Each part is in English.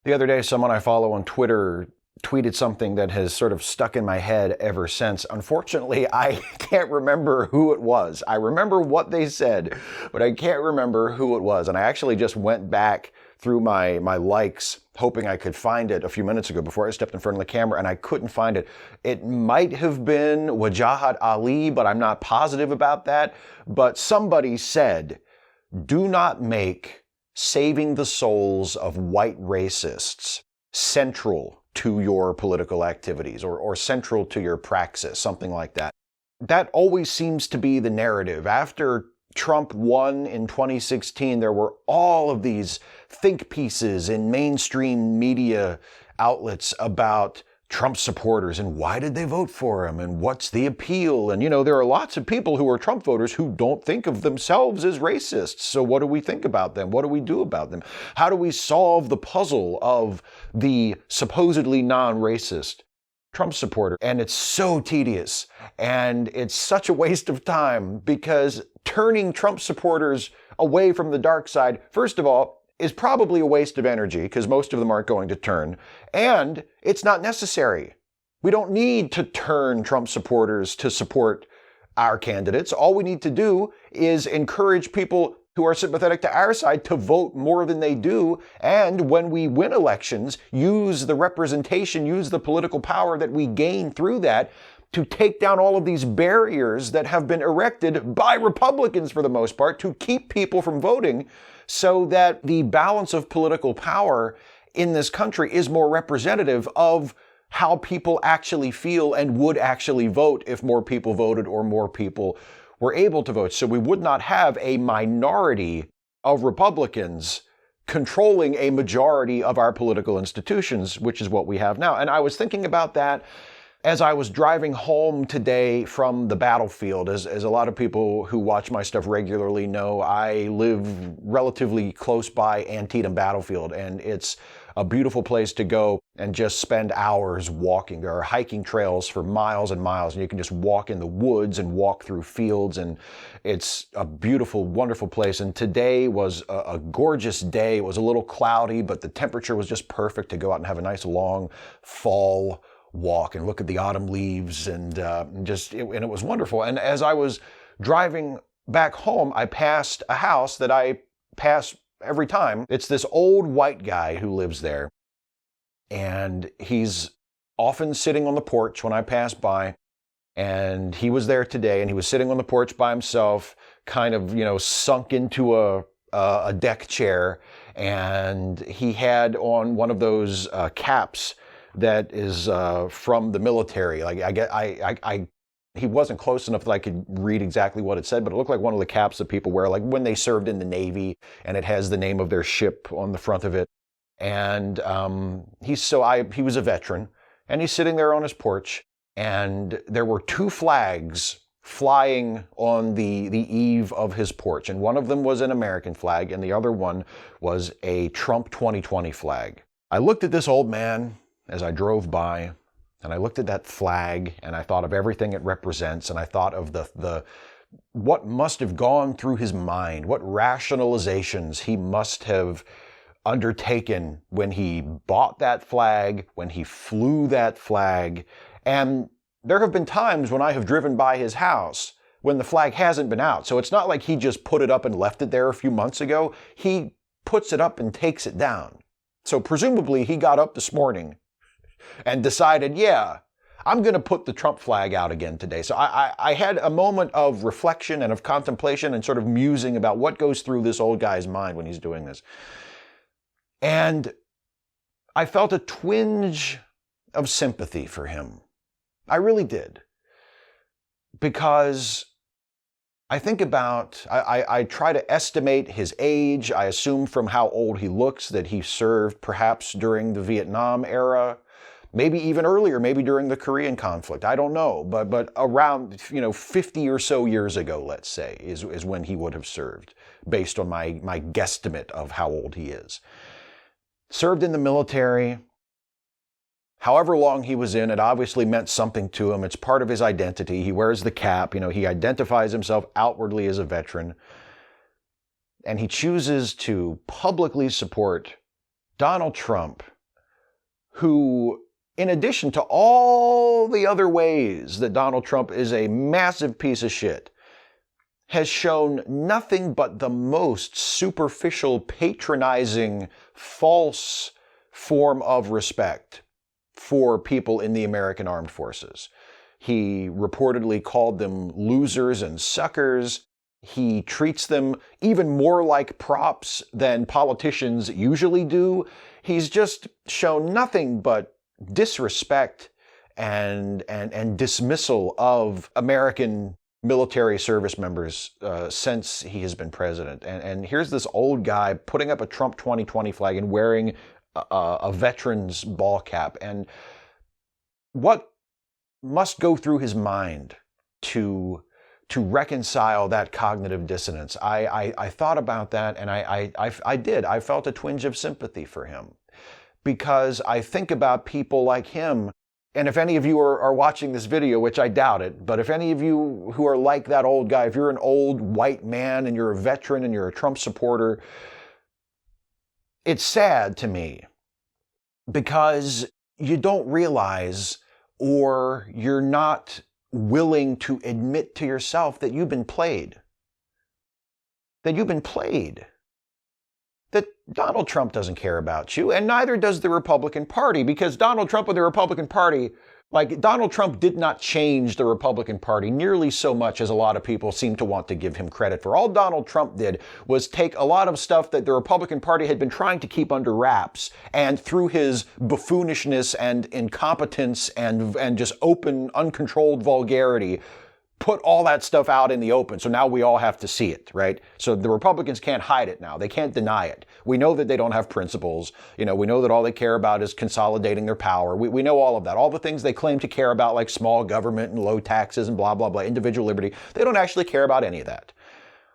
The other day, someone I follow on Twitter tweeted something that has sort of stuck in my head ever since. Unfortunately, I can't remember who it was. I remember what they said, but I can't remember who it was. And I actually just went back through my likes, hoping I could find it a few minutes ago before I stepped in front of the camera, and I couldn't find it. It might have been Wajahat Ali, but I'm not positive about that. But somebody said, "Do not make saving the souls of white racists central to your political activities or central to your praxis," something like that. That always seems to be the narrative. After Trump won in 2016, there were all of these think pieces in mainstream media outlets about Trump supporters and why did they vote for him and what's the appeal. And, there are lots of people who are Trump voters who don't think of themselves as racists. So what do we think about them? What do we do about them? How do we solve the puzzle of the supposedly non-racist Trump supporter? And it's so tedious and it's such a waste of time because turning Trump supporters away from the dark side, first of all, is probably a waste of energy because most of them aren't going to turn. And it's not necessary. We don't need to turn Trump supporters to support our candidates. All we need to do is encourage people who are sympathetic to our side to vote more than they do. And when we win elections, use the representation, use the political power that we gain through that to take down all of these barriers that have been erected by Republicans for the most part to keep people from voting, so that the balance of political power in this country is more representative of how people actually feel and would actually vote if more people voted or more people were able to vote. So we would not have a minority of Republicans controlling a majority of our political institutions, which is what we have now. And I was thinking about that as I was driving home today from the battlefield. As a lot of people who watch my stuff regularly know, I live relatively close by Antietam Battlefield, and it's a beautiful place to go and just spend hours walking. There are hiking trails for miles and miles, and you can just walk in the woods and walk through fields, and it's a beautiful, wonderful place. And today was a gorgeous day. It was a little cloudy, but the temperature was just perfect to go out and have a nice long fall walk and look at the autumn leaves, and it was wonderful. And as I was driving back home, I passed a house that I pass every time. It's this old white guy who lives there, and he's often sitting on the porch when I pass by. And he was there today, and he was sitting on the porch by himself, kind of, sunk into a deck chair, and he had on one of those caps that is from the military. He wasn't close enough that I could read exactly what it said, but it looked like one of the caps that people wear, like when they served in the Navy, and it has the name of their ship on the front of it. And he was a veteran, and he's sitting there on his porch, and there were two flags flying on the eve of his porch, and one of them was an American flag, and the other one was a Trump 2020 flag. I looked at this old man as I drove by, and I looked at that flag, and I thought of everything it represents, and I thought of the what must have gone through his mind, what rationalizations he must have undertaken when he bought that flag, when he flew that flag. And there have been times when I have driven by his house when the flag hasn't been out. So it's not like he just put it up and left it there a few months ago. He puts it up and takes it down. So presumably he got up this morning and decided, yeah, I'm going to put the Trump flag out again today. So I had a moment of reflection and of contemplation and sort of musing about what goes through this old guy's mind when he's doing this. And I felt a twinge of sympathy for him. I really did. Because I think about, I try to estimate his age. I assume from how old he looks that he served perhaps during the Vietnam era, maybe even earlier, maybe during the Korean conflict. I don't know, but around 50 or so years ago, let's say, is when he would have served, based on my guesstimate of how old he is. Served in the military. However long he was in, it obviously meant something to him. It's part of his identity. He wears the cap. He identifies himself outwardly as a veteran. And he chooses to publicly support Donald Trump who, in addition to all the other ways that Donald Trump is a massive piece of shit, has shown nothing but the most superficial, patronizing, false form of respect for people in the American Armed Forces. He reportedly called them losers and suckers. He treats them even more like props than politicians usually do. He's just shown nothing but disrespect and dismissal of American military service members since he has been president. And here's this old guy putting up a Trump 2020 flag and wearing a veteran's ball cap. And what must go through his mind to reconcile that cognitive dissonance? I thought about that, and I did. I felt a twinge of sympathy for him, because I think about people like him. And if any of you are watching this video, which I doubt it, but if any of you who are like that old guy, if you're an old white man and you're a veteran and you're a Trump supporter, it's sad to me, because you don't realize, or you're not willing to admit to yourself that you've been played. That you've been played. That Donald Trump doesn't care about you, and neither does the Republican Party, because Donald Trump and the Republican Party, Donald Trump did not change the Republican Party nearly so much as a lot of people seem to want to give him credit for. All Donald Trump did was take a lot of stuff that the Republican Party had been trying to keep under wraps, and through his buffoonishness and incompetence and just open, uncontrolled vulgarity, put all that stuff out in the open. So now we all have to see it, right? So the Republicans can't hide it now. They can't deny it. We know that they don't have principles. We know that all they care about is consolidating their power. We know all of that. All the things they claim to care about, like small government and low taxes and blah, blah, blah, individual liberty, they don't actually care about any of that.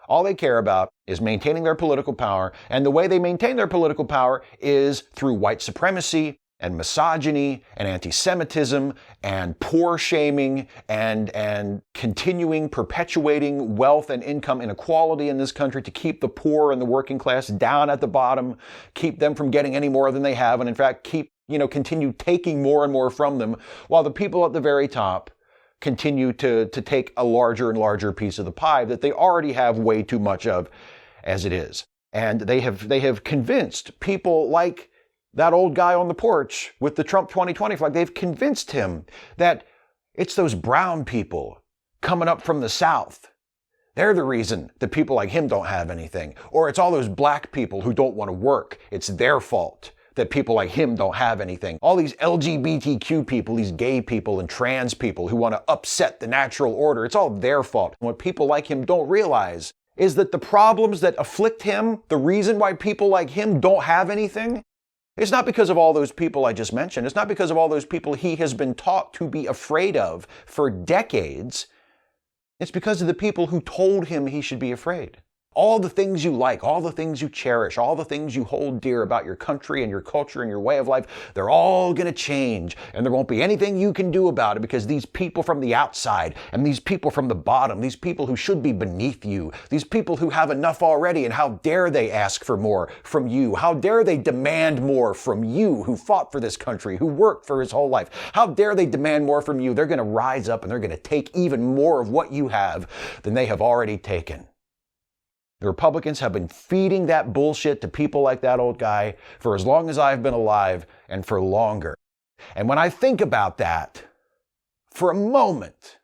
All they care about is maintaining their political power. And the way they maintain their political power is through white supremacy and misogyny and anti-Semitism and poor shaming and continuing, perpetuating wealth and income inequality in this country to keep the poor and the working class down at the bottom, keep them from getting any more than they have, and in fact continue taking more and more from them, while the people at the very top continue to take a larger and larger piece of the pie that they already have way too much of as it is. And they have convinced people like that old guy on the porch with the Trump 2020 flag, they've convinced him that it's those brown people coming up from the South. They're the reason that people like him don't have anything. Or it's all those black people who don't want to work. It's their fault that people like him don't have anything. All these LGBTQ people, these gay people and trans people who want to upset the natural order, it's all their fault. And what people like him don't realize is that the problems that afflict him, the reason why people like him don't have anything, it's not because of all those people I just mentioned. It's not because of all those people he has been taught to be afraid of for decades. It's because of the people who told him he should be afraid. All the things you like, all the things you cherish, all the things you hold dear about your country and your culture and your way of life, they're all going to change. And there won't be anything you can do about it, because these people from the outside and these people from the bottom, these people who should be beneath you, these people who have enough already, and how dare they ask for more from you? How dare they demand more from you, who fought for this country, who worked for his whole life? How dare they demand more from you? They're going to rise up and they're going to take even more of what you have than they have already taken. The Republicans have been feeding that bullshit to people like that old guy for as long as I've been alive, and for longer. And when I think about that, for a moment,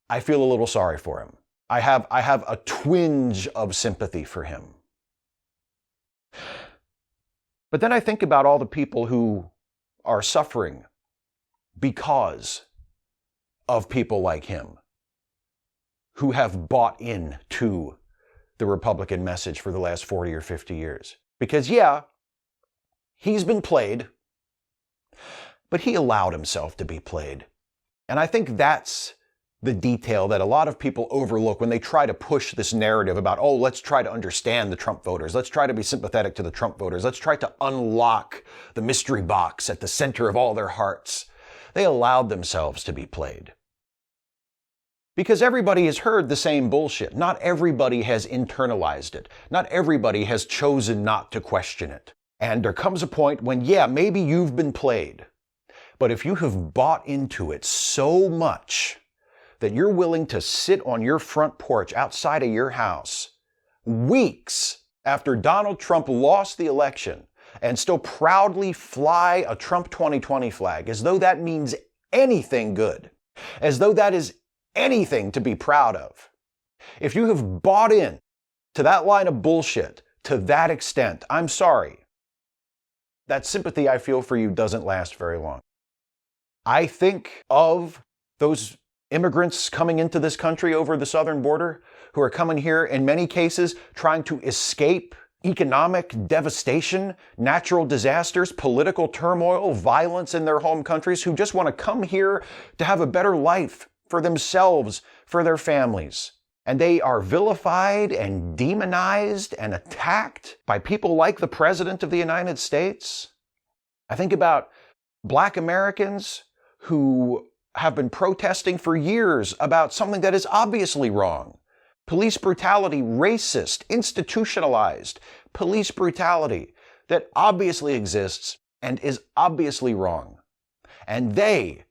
I feel a little sorry for him. I have a twinge of sympathy for him. But then I think about all the people who are suffering because of people like him, who have bought in to the Republican message for the last 40 or 50 years. Because yeah, he's been played, but he allowed himself to be played. And I think that's the detail that a lot of people overlook when they try to push this narrative about, oh, let's try to understand the Trump voters. Let's try to be sympathetic to the Trump voters. Let's try to unlock the mystery box at the center of all their hearts. They allowed themselves to be played. Because everybody has heard the same bullshit. Not everybody has internalized it. Not everybody has chosen not to question it. And there comes a point when, yeah, maybe you've been played. But if you have bought into it so much that you're willing to sit on your front porch outside of your house weeks after Donald Trump lost the election and still proudly fly a Trump 2020 flag as though that means anything good, as though that is anything to be proud of. If you have bought in to that line of bullshit to that extent, I'm sorry. That sympathy I feel for you doesn't last very long. I think of those immigrants coming into this country over the southern border who are coming here in many cases trying to escape economic devastation, natural disasters, political turmoil, violence in their home countries, who just want to come here to have a better life for themselves, for their families. And they are vilified and demonized and attacked by people like the President of the United States. I think about Black Americans who have been protesting for years about something that is obviously wrong. Police brutality, racist, institutionalized police brutality that obviously exists and is obviously wrong. And they,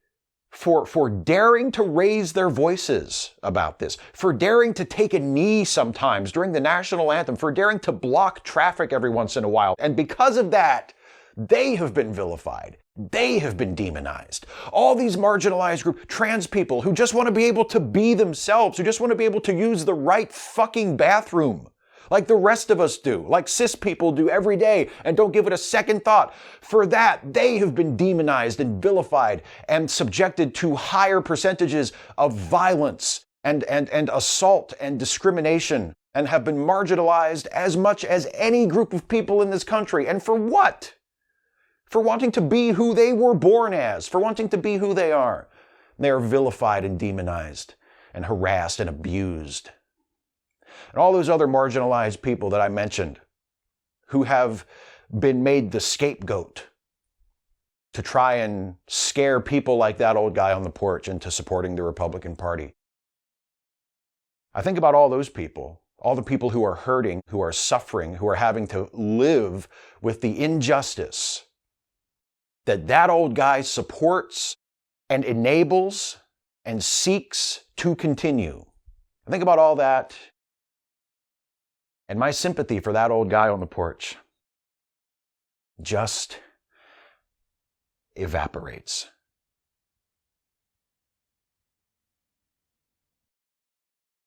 for daring to raise their voices about this, for daring to take a knee sometimes during the national anthem, for daring to block traffic every once in a while, and because of that, they have been vilified. They have been demonized. All these marginalized groups, trans people who just want to be able to be themselves, who just want to be able to use the right fucking bathroom like the rest of us do, like cis people do every day and don't give it a second thought. For that, they have been demonized and vilified and subjected to higher percentages of violence and assault and discrimination, and have been marginalized as much as any group of people in this country. And for what? For wanting to be who they were born as, for wanting to be who they are. They are vilified and demonized and harassed and abused. And all those other marginalized people that I mentioned who have been made the scapegoat to try and scare people like that old guy on the porch into supporting the Republican Party. I think about all those people, all the people who are hurting, who are suffering, who are having to live with the injustice that old guy supports and enables and seeks to continue. I think about all that, and my sympathy for that old guy on the porch just evaporates.